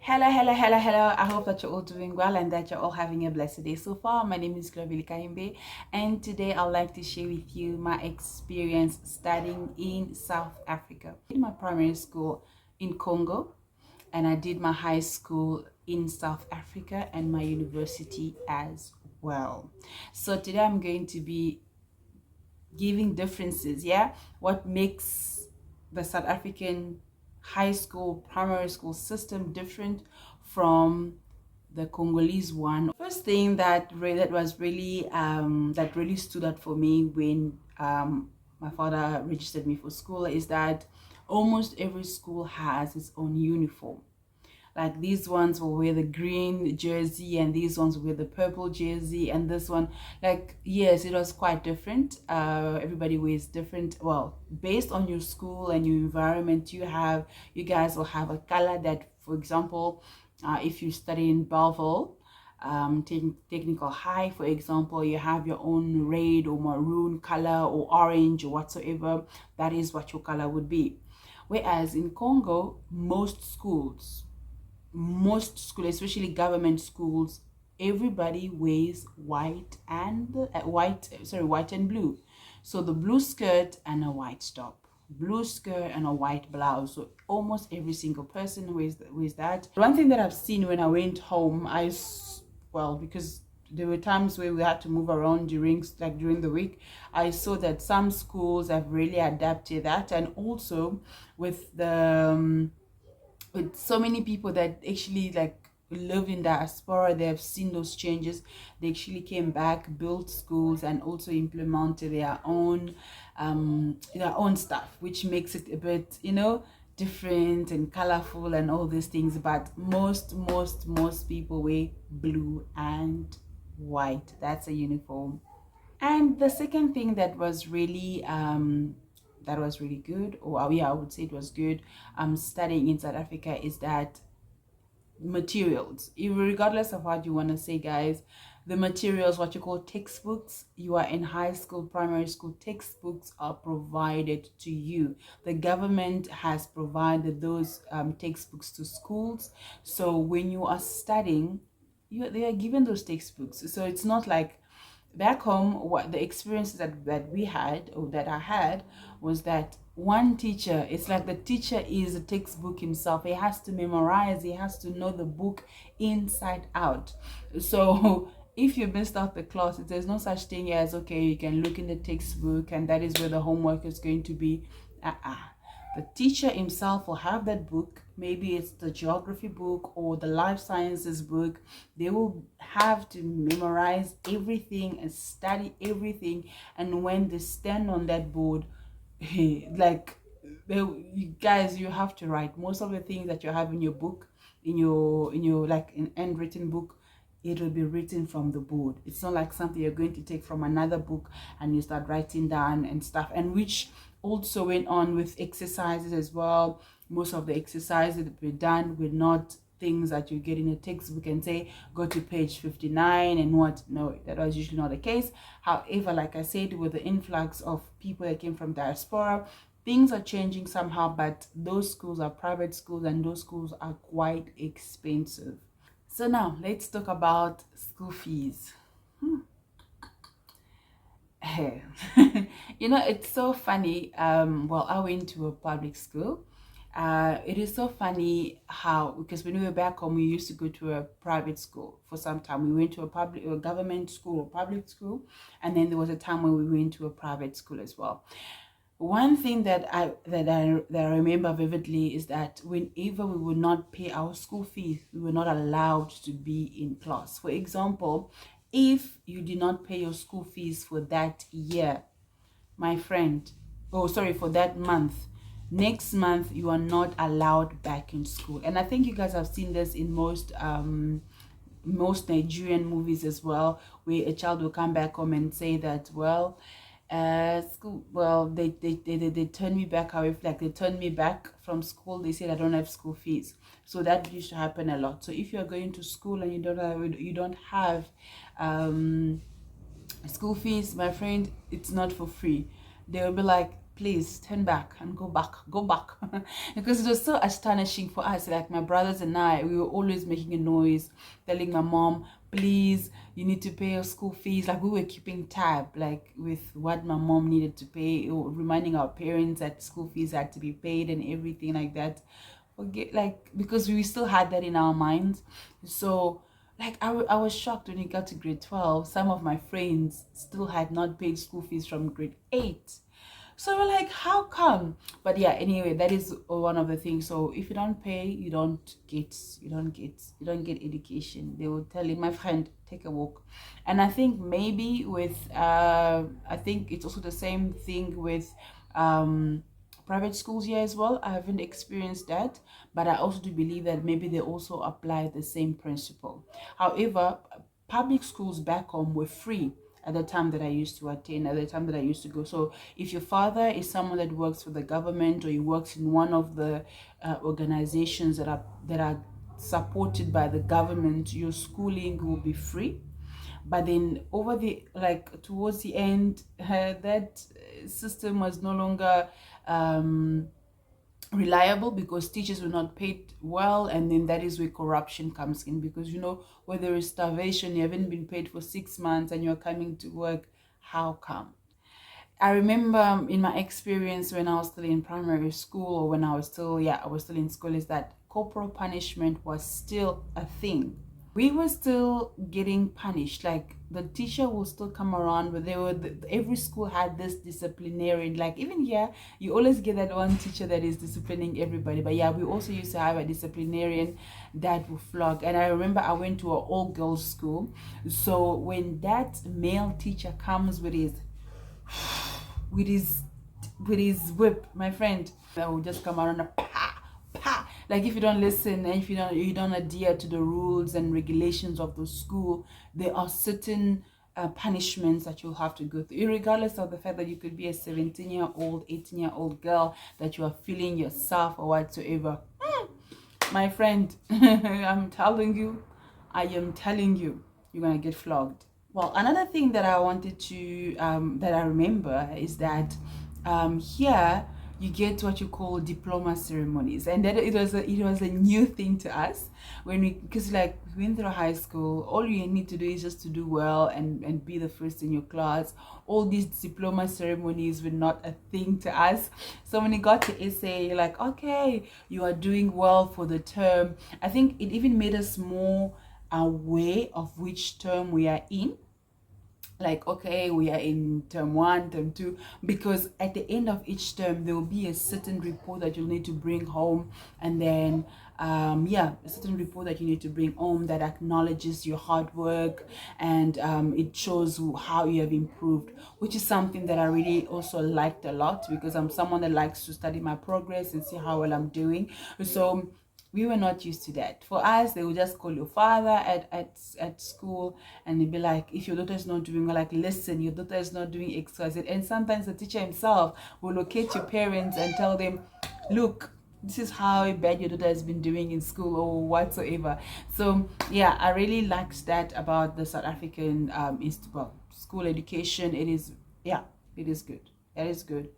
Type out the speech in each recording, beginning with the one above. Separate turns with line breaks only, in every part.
Hello. I hope that you're all doing well and that you're all having a blessed day so far. My name is Global Kaimbe, and today I'd like to share with you my experience studying in South Africa. I did my primary school in Congo, and I did my high school in South Africa and my university as well. So today I'm going to be giving differences, what makes the South African high school primary school system different from the Congolese one. First thing that really stood out for me when my father registered me for school is that almost every school has its own uniform. Like these ones will wear the green jersey and these ones will wear the purple jersey, and this one, like, yes, it was quite different. Everybody wears different, well, based on your school and your environment. You guys will have a color that, for example, if you study in Belleville, technical high, for example, you have your own red or maroon color or orange or whatsoever. That is what your color would be. Whereas in Congo, especially government schools, everybody wears white and blue. So the blue skirt and a white top, blue skirt and a white blouse. So almost every single person wears that. One thing that I've seen when I went home, because there were times where we had to move around during the week, I saw that some schools have really adapted that. And also with with so many people that actually live in diaspora, they have seen those changes. They actually came back, built schools, and also implemented their own stuff, which makes it a bit different and colorful and all these things. But most people wear blue and white. That's a uniform. And the second thing that was really good, or yeah, I would say it was good, studying in South Africa, is that materials, regardless of what you want to say, guys, the materials, what you call textbooks, you are in high school, primary school, textbooks are provided to you. The government has provided those textbooks to schools. So when you are studying, they are given those textbooks. So it's not like back home. What the experiences that we had, or that I had, was that one teacher, it's like the teacher is a textbook himself. He has to memorize, he has to know the book inside out. So if you missed out the class, there's no such thing as, okay, you can look in the textbook and that is where the homework is going to be. The teacher himself will have that book. Maybe it's the geography book or the life sciences book. They will have to memorize everything and study everything. And when they stand on that board, you guys, you have to write most of the things that you have in your book, in your in handwritten book. It will be written from the board. It's not like something you're going to take from another book and you start writing down and stuff. And which also went on with exercises as well. Most of the exercises that were done were not things that you get in a textbook and say, go to page 59 and what. No, that was usually not the case. However, like I said, with the influx of people that came from diaspora, things are changing somehow. But those schools are private schools, and those schools are quite expensive. So now let's talk about school fees. It's so funny. I went to a public school. It is so funny how, because when we were back home, we used to go to a private school for some time. We went to a government school or public school, and then there was a time when we went to a private school as well. One thing that I remember vividly is that whenever we would not pay our school fees, we were not allowed to be in class. For example, if you did not pay your school fees for that year, my friend, for that month, next month you are not allowed back in school. And I think you guys have seen this in most Nigerian movies as well, where a child will come back home and say that, they turned me back. However, they turned me back from school, they said I don't have school fees. So that used to happen a lot. So if you're going to school and you don't have school fees, my friend, it's not for free. They will be like, please turn back and go back. Because it was so astonishing for us. Like my brothers and I, we were always making a noise, telling my mom, please, you need to pay your school fees. Like we were keeping tab, like with what my mom needed to pay, or reminding our parents that school fees had to be paid and everything like that. Forget, like, because we still had that in our minds. So like I was shocked when it got to grade 12. Some of my friends still had not paid school fees from grade 8. So we're like, how come? But yeah, anyway, that is one of the things. So if you don't pay, you don't get education. They will tell you, my friend, take a walk. And I think maybe with I think it's also the same thing with private schools here as well. I haven't experienced that, but I also do believe that maybe they also apply the same principle. However, public schools back home were free at the time that I used to attend, at the time that I used to go. So if your father is someone that works for the government, or he works in one of the organizations that are supported by the government, your schooling will be free. But then over the, like, towards the end, that system was no longer reliable, because teachers were not paid well. And then that is where corruption comes in, because where there is starvation, you haven't been paid for 6 months and you're coming to work. How come? I remember in my experience when I was still in primary school, or when I was still in school, is that corporal punishment was still a thing. We were still getting punished. Like the teacher will still come around, but every school had this disciplinarian. Like even here, you always get that one teacher that is disciplining everybody. But yeah, we also used to have a disciplinarian that will flog. And I remember I went to an all-girls school. So when that male teacher comes with his whip, my friend, that will just come around and pa. Like if you don't listen, and if you don't adhere to the rules and regulations of the school, there are certain punishments that you'll have to go through, regardless of the fact that you could be a 17-year-old, 18-year-old girl, that you are feeling yourself or whatsoever. My friend, I am telling you, you're gonna get flogged. Well, another thing that I wanted to that I remember is that here you get what you call diploma ceremonies, and that it was a new thing to us, because like we went through high school. All you need to do is just to do well and be the first in your class. All these diploma ceremonies were not a thing to us. So when it got to essay, you're like, okay, you are doing well for the term. I think it even made us more aware of which term we are in. Like, okay, we are in term 1, term 2, because at the end of each term there will be a certain report that you'll need to bring home. And then a certain report that you need to bring home that acknowledges your hard work, and it shows how you have improved, which is something that I really also liked a lot, because I'm someone that likes to study my progress and see how well I'm doing. So we were not used to that. For us, they would just call your father at school, and they'd be like, if your daughter is not doing well, like, listen, your daughter is not doing XYZ. And sometimes the teacher himself will locate your parents and tell them, look, this is how bad your daughter has been doing in school or whatsoever. So yeah, I really liked that about the South African school education. It is good. That is good.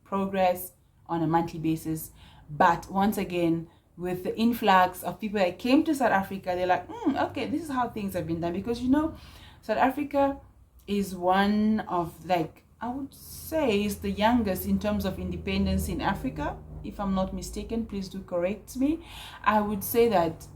Progress on a monthly basis. But once again, with the influx of people that came to South Africa, they're like, okay, this is how things have been done. Because South Africa is one of, like, I would say, is the youngest in terms of independence in Africa. If I'm not mistaken, please do correct me. I would say that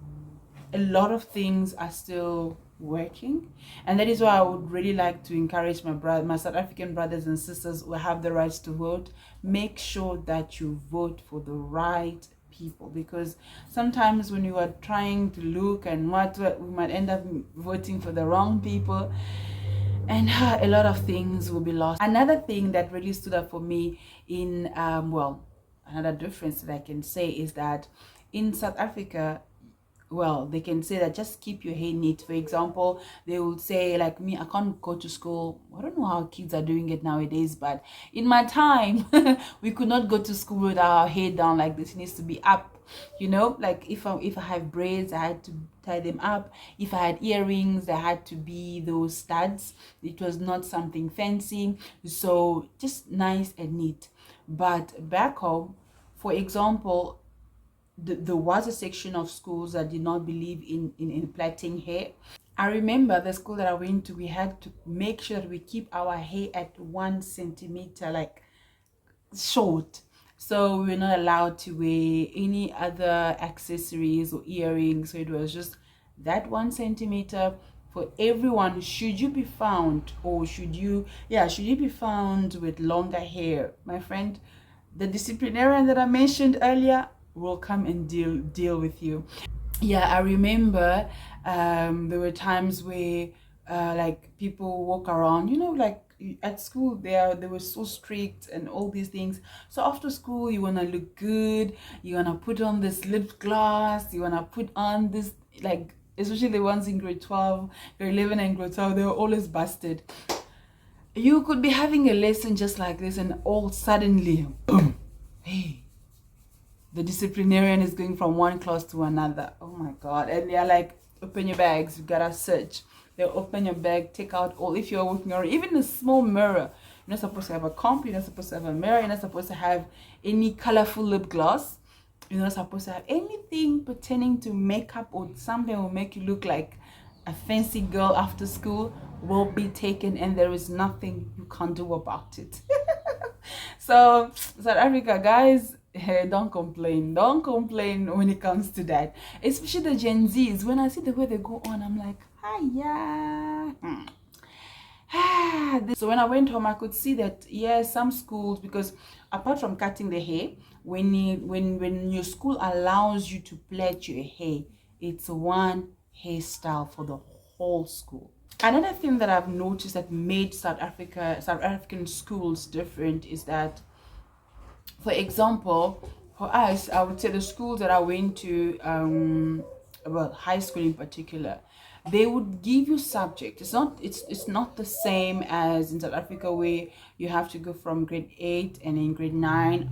a lot of things are still working, and that is why I would really like to encourage my South African brothers and sisters who have the rights to vote. Make sure that you vote for the right people, because sometimes when you are trying to look and what we might end up voting for the wrong people, and a lot of things will be lost. Another thing that really stood up for me in another difference that I can say is that in South Africa, they can say that just keep your hair neat. For example, they would say, like me, I can't go to school. I don't know how kids are doing it nowadays, but in my time, we could not go to school with our hair down like this. It needs to be up. Like if I have braids, I had to tie them up. If I had earrings, they had to be those studs. It was not something fancy. So just nice and neat. But back home, for example, there was a section of schools that did not believe in plaiting hair. I remember the school that I went to, we had to make sure that we keep our hair at 1 centimeter, like short. So we were not allowed to wear any other accessories or earrings. So it was just that 1 centimeter for everyone. Should you be found, or should you be found with longer hair, my friend, the disciplinarian that I mentioned earlier will come and deal with you. Yeah, I remember there were times where like people walk around, like at school they were so strict and all these things. So after school you want to look good, you want to put on this lip gloss, you want to put on this, like especially the ones in grade 12, grade 11 and grade 12, they were always busted. You could be having a lesson just like this and all suddenly boom, hey, the disciplinarian is going from one class to another. Oh my god. And they're like, open your bags, you gotta search. They'll open your bag, take out all, if you're walking around, even a small mirror. You're not supposed to have a comp, you're not supposed to have a mirror, you're not supposed to have any colorful lip gloss, you're not supposed to have anything pertaining to makeup or something will make you look like a fancy girl after school, will be taken, and there is nothing you can do about it. So South Africa, guys, don't complain when it comes to that, especially the Gen Z's. When I see the way they go on, I'm like, hiya. So when I went home, I could see that some schools, because apart from cutting the hair, when your school allows you to plait your hair, it's one hairstyle for the whole school. Another thing that I've noticed that made South African schools different is that, for example, for us, I would say the schools that I went to, well, high school in particular, they would give you subject. It's not the same as in South Africa, where you have to go from grade 8 and then grade 9,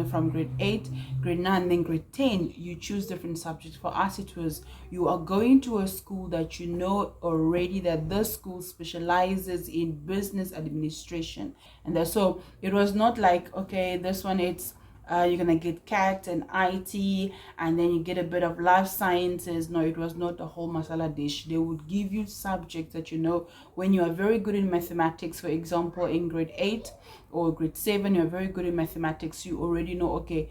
from grade 8, grade 9, then grade 10, you choose different subjects. For us, it was, you are going to a school that you know already that this school specializes in business administration, and so it was not like, okay, this one it's you're gonna get CAT and IT, and then you get a bit of life sciences. No, it was not the whole masala dish. They would give you subjects that, when you are very good in mathematics, for example, in grade 8 or grade 7, you're very good in mathematics, you already know, okay,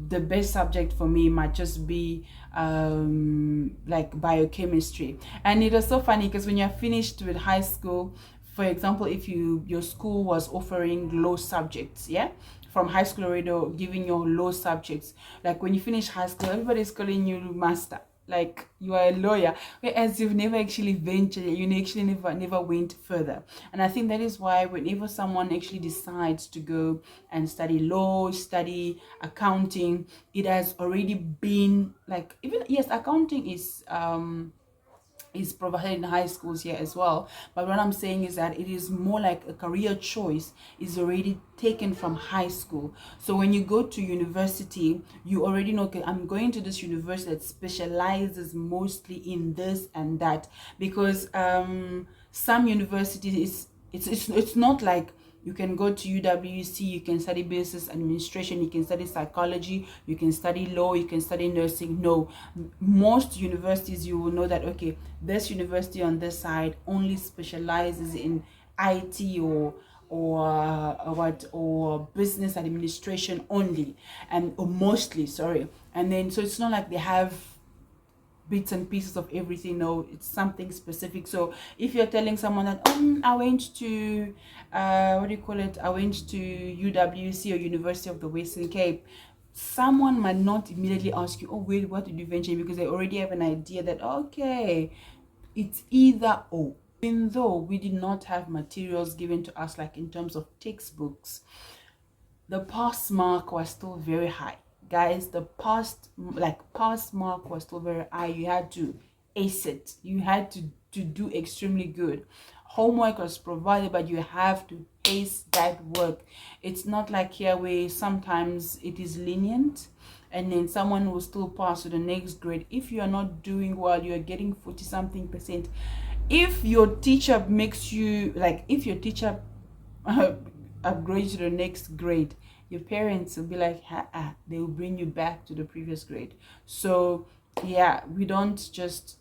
the best subject for me might just be like biochemistry. And it was so funny because when you're finished with high school, for example, if your school was offering low subjects, from high school already giving you low subjects, like when you finish high school, everybody's calling you master, like you are a lawyer, whereas you've never actually ventured, you actually never went further. And I think that is why whenever someone actually decides to go and study law, study accounting, it has already been like, even, yes, accounting is provided in high schools here as well, but what I'm saying is that it is more like a career choice is already taken from high school. So when you go to university, you already know, okay, I'm going to this university that specializes mostly in this and that, because some universities, it's not like you can go to UWC, you can study business administration, you can study psychology, you can study law, you can study nursing. No, most universities, you will know that, okay, this university on this side only specializes in IT or business administration only, or mostly, sorry. And then, so it's not like they have bits and pieces of everything. No, it's something specific. So if you're telling someone that I went to I went to UWC, or University of the Western Cape, someone might not immediately ask you, oh wait, what did you venture, because they already have an idea that, okay, it's either or. Even though we did not have materials given to us, like in terms of textbooks, the pass mark was still very high, guys. The pass mark was still very high. You had to ace it, you had to do extremely good. Homework was provided, but you have to ace that work. It's not like here where sometimes it is lenient and then someone will still pass to the next grade. If you are not doing well, you are getting 40 something percent. If your teacher makes you, like, if your teacher upgrades to the next grade, your parents will be like, they will bring you back to the previous grade. So yeah, we don't just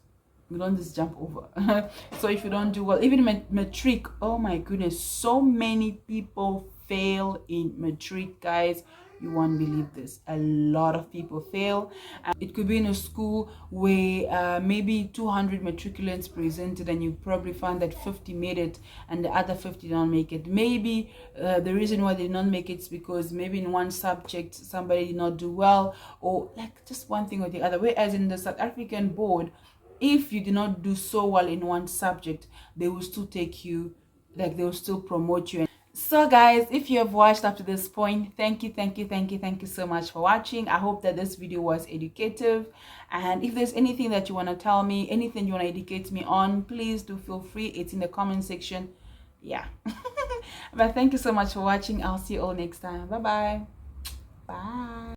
jump over. So if you don't do well, even matric, oh my goodness, so many people fail in matric, guys. You won't believe this. A lot of people fail. It could be in a school where maybe 200 matriculants presented, and you probably found that 50 made it and the other 50 did not make it. Maybe the reason why they did not make it is because maybe in one subject somebody did not do well, or like just one thing or the other. Whereas in the South African board, if you do not do so well in one subject, they will still take you, like they will still promote you. So guys, if you have watched up to this point, thank you, thank you, thank you, thank you so much for watching. I hope that this video was educative, and if there's anything that you want to tell me, anything you want to educate me on, please do feel free. It's in the comment section. Yeah. But thank you so much for watching. I'll see you all next time. Bye.